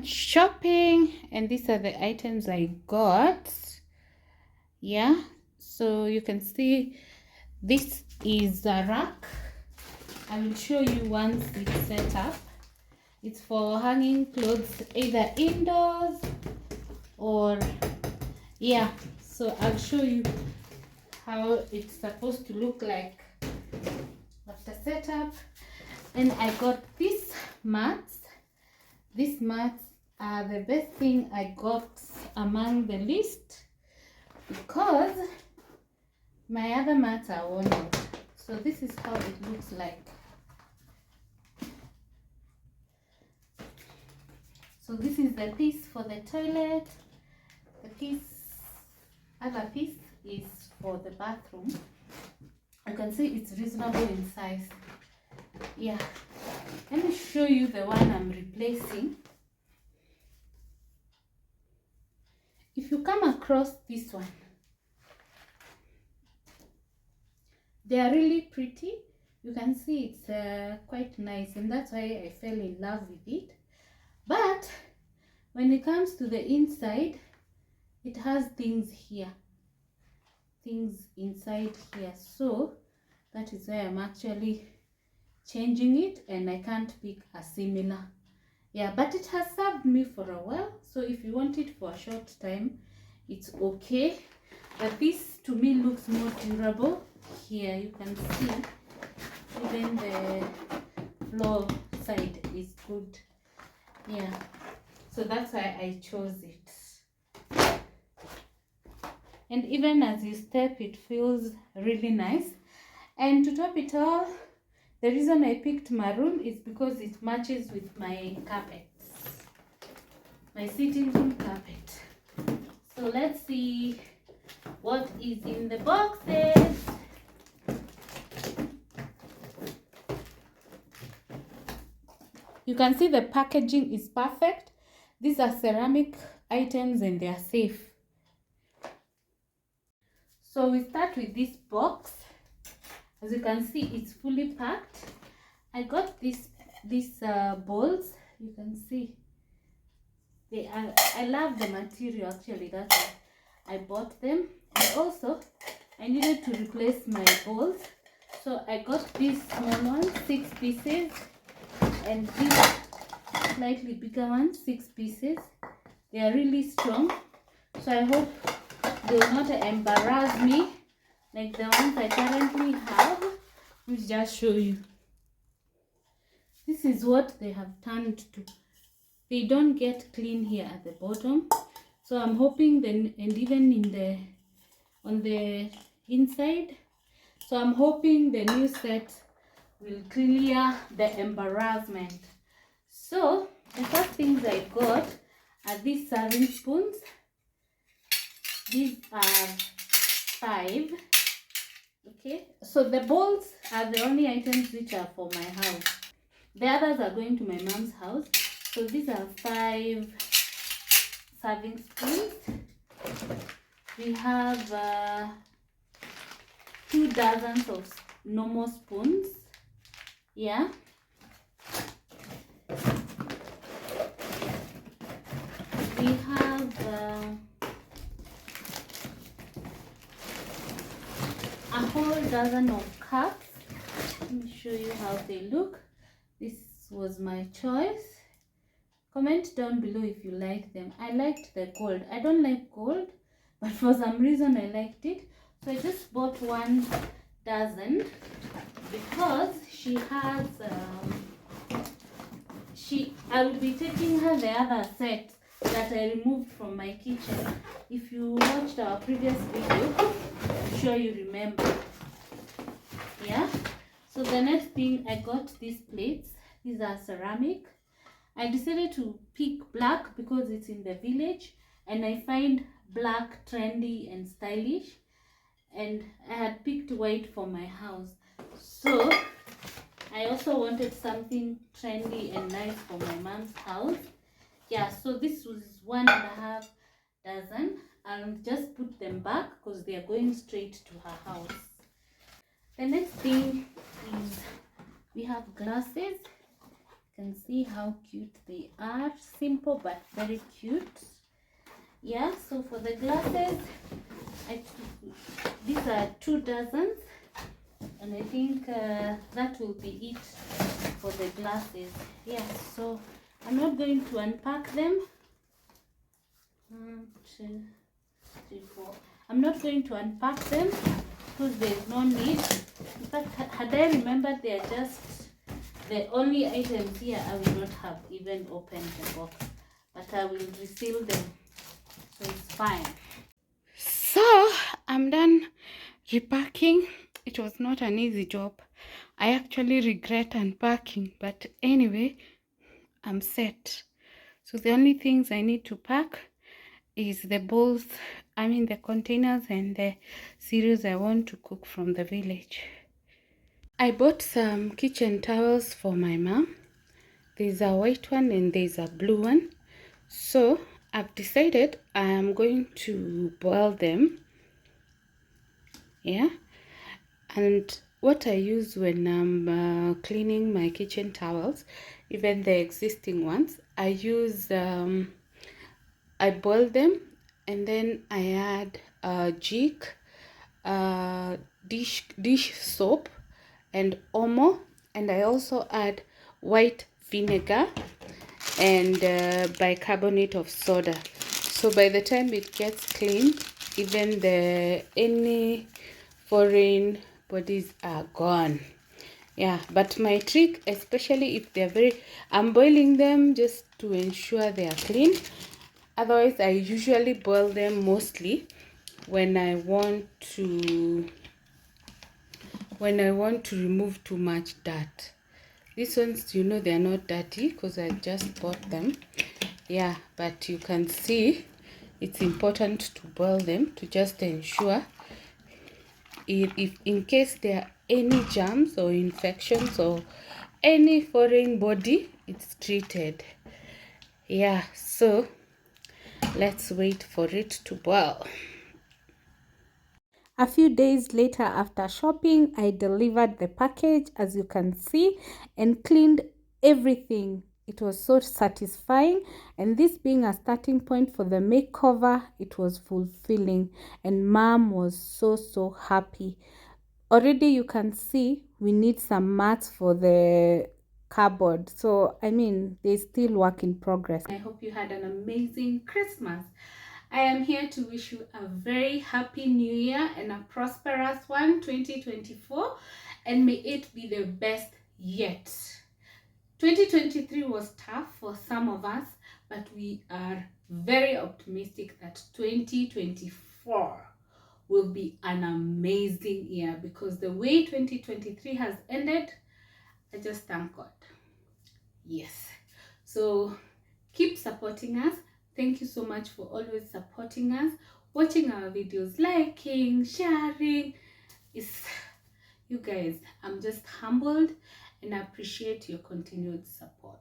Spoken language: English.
went shopping, and these are the items I got. Yeah, so you can see this is a rack. I will show you once it's set up. It's for hanging clothes either indoors or yeah, so I'll show you how it's supposed to look like after setup. And I got these mats. These mats are the best thing I got among the list because my other mats are worn out. So this is how it looks like. So this is the piece for the toilet. The other piece is for the bathroom. You can see it's reasonable in size. Yeah, let me show you the one I'm replacing. If you come across this one, they are really pretty. You can see it's quite nice, and that's why I fell in love with it. But when it comes to the inside, it has things here, things inside here, so that is why I'm actually changing it, and I can't pick a similar. Yeah, but it has served me for a while, so if you want it for a short time, it's okay. But this to me looks more durable. Here you can see even the floor side is good. Yeah, so that's why I chose it. And even as you step, it feels really nice. And to top it all, the reason I picked maroon is because it matches with my carpets, my sitting room carpet. So let's see what is in the boxes. You can see the packaging is perfect. These are ceramic items and they are safe. So we start with this box. As you can see, it's fully packed. I got these bowls. You can see they are. I love the material actually. That's why I bought them. And also, I needed to replace my bowls, so I got these small ones, 6 pieces, and these slightly bigger ones, 6 pieces. They are really strong, so I hope they will not embarrass me like the ones I currently have. Let me just show you. This is what they have turned to. They don't get clean here at the bottom, so I'm hoping then, and even in on the inside, so I'm hoping the new set will clear the embarrassment. So the first things I got are these serving spoons. These are 5. Okay, so the bowls are the only items which are for my house. The others are going to my mom's house. So these are 5 serving spoons. We have 2 dozens of normal spoons. Yeah. We have a whole dozen of cups. Let me show you how they look. This was my choice. Comment down below if you like them. I liked the gold. I don't like gold, but for some reason I liked it. So I just bought 1 dozen because she has I will be taking her the other set that I removed from my kitchen. If you watched our previous video, I'm sure you remember. Yeah, so the next thing I got these plates. These are ceramic. I decided to pick black because it's in the village and I find black trendy and stylish, and I had picked white for my house, so I also wanted something trendy and nice for my mom's house. Yeah, so this was 1.5 dozen. I'll just put them back because they are going straight to her house. The next thing is we have glasses. You can see how cute they are. Simple but very cute. Yeah, so for the glasses, these are 2 dozens, and I think that will be it for the glasses. Yeah, so I'm not going to unpack them. 1, 2, 3, 4. I'm not going to unpack them because there's no need. In fact, had I remembered they are just the only items here, I will not have even opened the box, but I will reseal them, so it's fine. So I'm done repacking. It was not an easy job. I actually regret unpacking, but anyway, I'm set. So the only things I need to pack is the bowls, the containers and the cereals I want to cook from the village. I bought some kitchen towels for my mom. There's a white one and there's a blue one. So I've decided I'm going to boil them. Yeah. And what I use when I'm cleaning my kitchen towels, even the existing ones, I boil them and then I add jik, dish soap and omo, and I also add white vinegar and bicarbonate of soda. So by the time it gets clean, even any foreign bodies are gone. Yeah, but my trick, especially if I'm boiling them just to ensure they are clean. Otherwise, I usually boil them mostly when I want to remove too much dirt. These ones, they are not dirty because I just bought them. Yeah, but you can see it's important to boil them to just ensure if in case there are any germs or infections or any foreign body, it's treated. Yeah, so let's wait for it to boil. A few days later after shopping, I delivered the package, as you can see, and cleaned everything. It was so satisfying, and this being a starting point for the makeover, it was fulfilling, and mom was so happy. Already you can see we need some mats for the cupboard, so there's still work in progress. I hope you had an amazing Christmas. I am here to wish you a very happy new year and a prosperous one, 2024, and may it be the best yet. 2023 was tough for some of us, but we are very optimistic that 2024 will be an amazing year, because the way 2023 has ended, I just thank God. Yes. So keep supporting us. Thank you so much for always supporting us, watching our videos, liking, sharing. You guys, I'm just humbled and I appreciate your continued support.